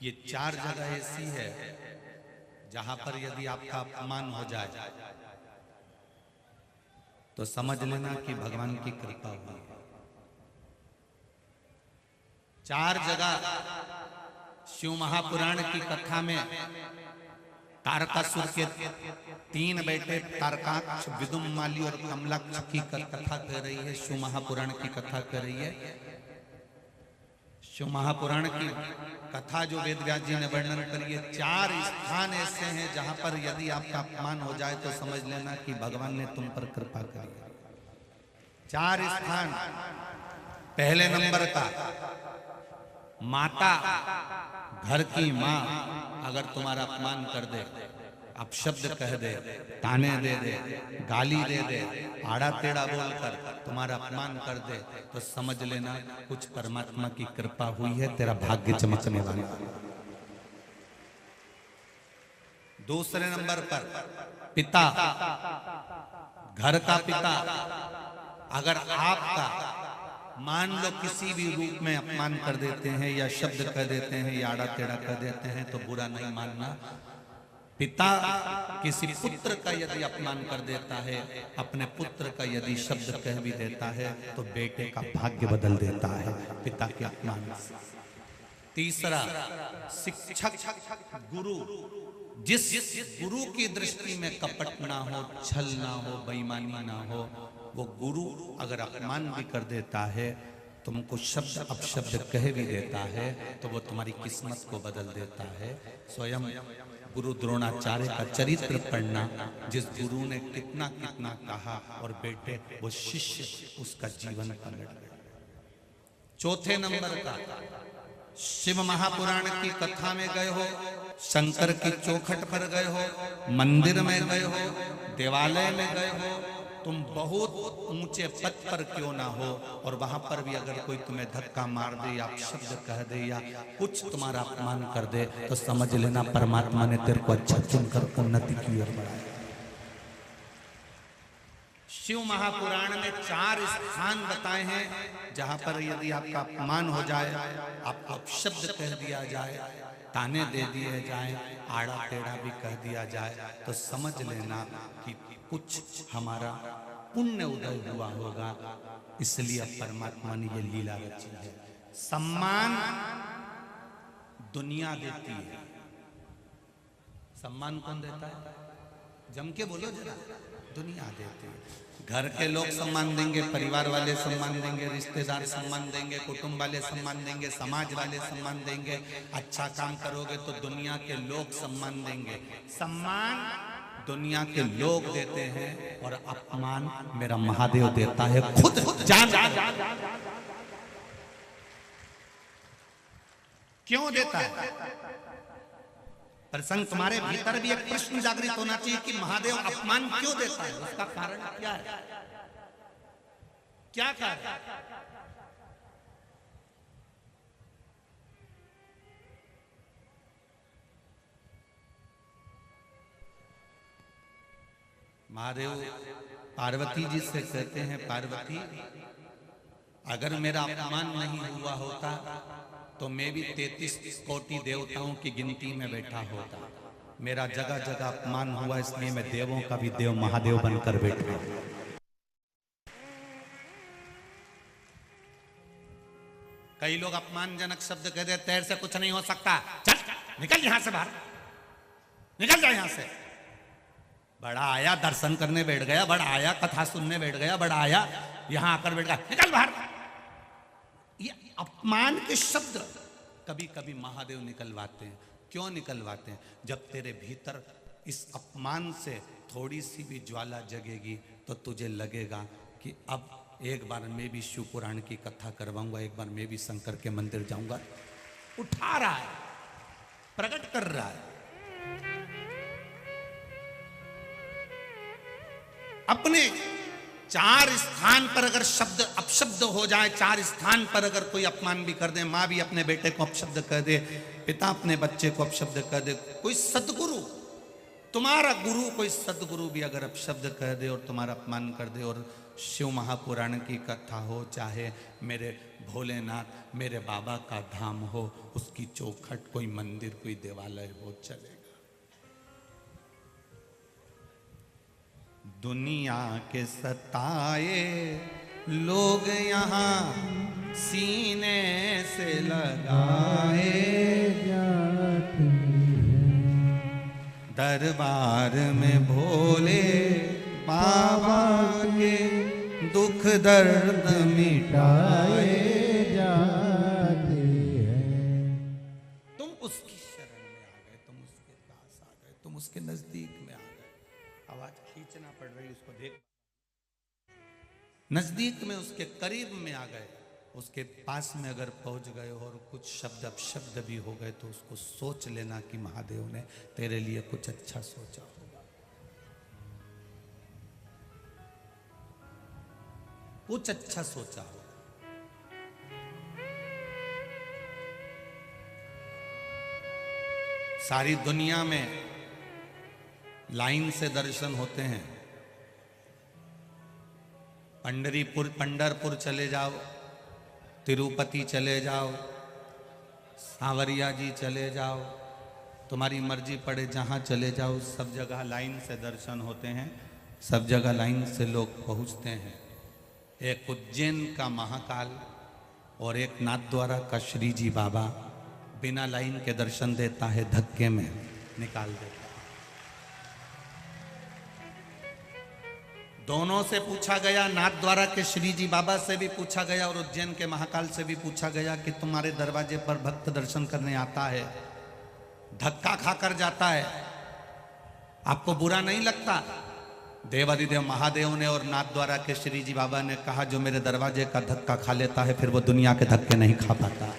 ये चार जगह ऐसी है जहां पर यदि आपका अपमान हो जाए तो समझ लेना कि भगवान की कृपा हुई है। चार जगह शिव महापुराण की कथा में तारकासुर के तीन बेटे तारकाक्ष, विदुम्माली और कमलाक्ष की कथा कह रही है। शिव महापुराण की कथा कह रही है। शिव महापुराण की कथा जो वेद व्यास जी ने वर्णन करी है, चार स्थान ऐसे हैं जहां पर यदि आपका अपमान हो जाए तो समझ लेना कि भगवान ने तुम पर कृपा करी है। चार स्थान। पहले नंबर का, माता, घर की माँ अगर तुम्हारा अपमान कर दे, अपशब्द कह दे, ताने दे दे, गाली दे दे, आड़ा टेढ़ा बोलकर तुम्हारा अपमान कर दे तो समझ लेना कुछ परमात्मा की कृपा हुई है, तेरा भाग्य चमकने वाला। दूसरे नंबर पर पिता, घर का पिता अगर आपका मान लो किसी भी रूप में अपमान कर देते हैं या शब्द कह देते हैं या आड़ा टेढ़ा कह देते हैं तो बुरा नहीं मानना। पिता किसी पुत्र का यदि अपमान कर देता है, अपने पुत्र का यदि शब्द कह भी देता है तो बेटे का भाग्य बदल देता है पिता के अपमान से। तीसरा, शिक्षक, गुरु। जिस गुरु की दृष्टि में कपट ना हो, छल ना हो, बेईमानी ना हो, वो गुरु अगर अपमान भी कर देता है, तुमको शब्द अपशब्द कह भी देता है तो वो तुम्हारी किस्मत को बदल देता है। स्वयं गुरु द्रोणाचार्य का चरित्र पढ़ना, जिस गुरु ने कितना कितना कहा और बेटे वो शिष्य उसका जीवन पलट गया। चौथे नंबर का, शिव महापुराण की कथा में गए हो, शंकर की चौखट पर गए हो, मंदिर में गए हो, देवालय में गए हो, तुम बहुत ऊंचे पद पर क्यों ना हो और वहां पर भी अगर कोई तुम्हें धक्का मार दे या शब्द कह दे या कुछ तुम्हारा अपमान कर दे तो समझ लेना परमात्मा ने तेरे को अच्छा चुनकर उन्नति की ओर बढ़ाया। शिव महापुराण में चार स्थान बताए हैं जहां पर यदि आपका अपमान हो जाए, आपको अपशब्द कह दिया जाए, ताने दे दिए जाए, आड़ा टेढ़ा भी कह दिया जाए तो समझ लेना कि कुछ हमारा पुण्य उदय हुआ होगा, इसलिए परमात्मा ने ये लीला रची है। सम्मान दुनिया देती है। सम्मान कौन देता है? जम के बोलो जरा। दुनिया देती है। घर के लोग सम्मान देंगे, परिवार वाले सम्मान देंगे, रिश्तेदार सम्मान देंगे, कुटुंब वाले सम्मान देंगे, समाज वाले सम्मान देंगे। अच्छा काम करोगे तो दुनिया के लोग सम्मान देंगे। सम्मान दुनिया के लोग देते हैं और अपमान मेरा महादेव देता है खुद जान। क्यों देता है? प्रसंग तुम्हारे भीतर भी एक प्रश्न जागृत होना चाहिए कि महादेव अपमान क्यों देता है, उसका कारण क्या है? क्या कारण? महादेव पार्वती जी से कहते हैं, पार्वती अगर मेरा अपमान नहीं हुआ होता तो मैं भी 33 कोटि देवताओं की गिनती में बैठा होता। मेरा जगह जगह अपमान हुआ इसलिए मैं देवों का भी देव महादेव बनकर बैठा। कई लोग अपमानजनक शब्द कह देते, तेरे से कुछ नहीं हो सकता, चल निकल यहां से बाहर, निकल जा यहां से। बड़ा आया दर्शन करने बैठ गया, बड़ा आया कथा सुनने बैठ गया, बड़ा आया यहां आकर बैठ गया, निकल बाहर। ये अपमान के शब्द कभी कभी महादेव निकलवाते हैं। क्यों निकलवाते हैं? जब तेरे भीतर इस अपमान से थोड़ी सी भी ज्वाला जगेगी तो तुझे लगेगा कि अब एक बार मैं भी शिव पुराण की कथा करवाऊंगा, एक बार मैं भी शंकर के मंदिर जाऊंगा। उठा रहा है, प्रकट कर रहा है। अपने चार स्थान पर अगर शब्द अपशब्द हो जाए, चार स्थान पर अगर कोई अपमान भी कर दे, माँ भी अपने बेटे को अपशब्द कह दे, पिता अपने बच्चे को अपशब्द कह दे, कोई सदगुरु तुम्हारा गुरु कोई सदगुरु भी अगर अपशब्द कह दे और तुम्हारा अपमान कर दे, और शिव महापुराण की कथा हो, चाहे मेरे भोलेनाथ मेरे बाबा का धाम हो, उसकी चौखट कोई मंदिर कोई देवालय हो, चलेगा। दुनिया के सताए लोग यहाँ सीने से लगाए जाते हैं, दरबार में भोले बाबा के दुख दर्द मिटाए जाते हैं। तुम उसकी शरण में आ गए, तुम उसके पास आ गए, तुम उसके नजदीक में आ गए। आवाज खींचना पड़ रही, उसको देख, नजदीक में उसके करीब में आ गए। उसके पास में अगर पहुंच गए और कुछ शब्द अपशब्द भी हो गए तो उसको सोच लेना कि महादेव ने तेरे लिए कुछ अच्छा सोचा होगा, कुछ अच्छा सोचा होगा। सारी दुनिया में लाइन से दर्शन होते हैं। पंढरपुर चले जाओ, तिरुपति चले जाओ, सांवरिया जी चले जाओ, तुम्हारी मर्जी पड़े जहाँ चले जाओ, सब जगह लाइन से दर्शन होते हैं, सब जगह लाइन से लोग पहुँचते हैं। एक उज्जैन का महाकाल और एक नाथद्वारा का श्री जी बाबा बिना लाइन के दर्शन देता है, धक्के में निकाल देता है। दोनों से पूछा गया, नाथद्वारा के श्री जी बाबा से भी पूछा गया और उज्जैन के महाकाल से भी पूछा गया कि तुम्हारे दरवाजे पर भक्त दर्शन करने आता है, धक्का खाकर जाता है, आपको बुरा नहीं लगता? देवादिदेव महादेव ने और नाथद्वारा के श्री जी बाबा ने कहा, जो मेरे दरवाजे का धक्का खा लेता है फिर वो दुनिया के धक्के नहीं खा पाता।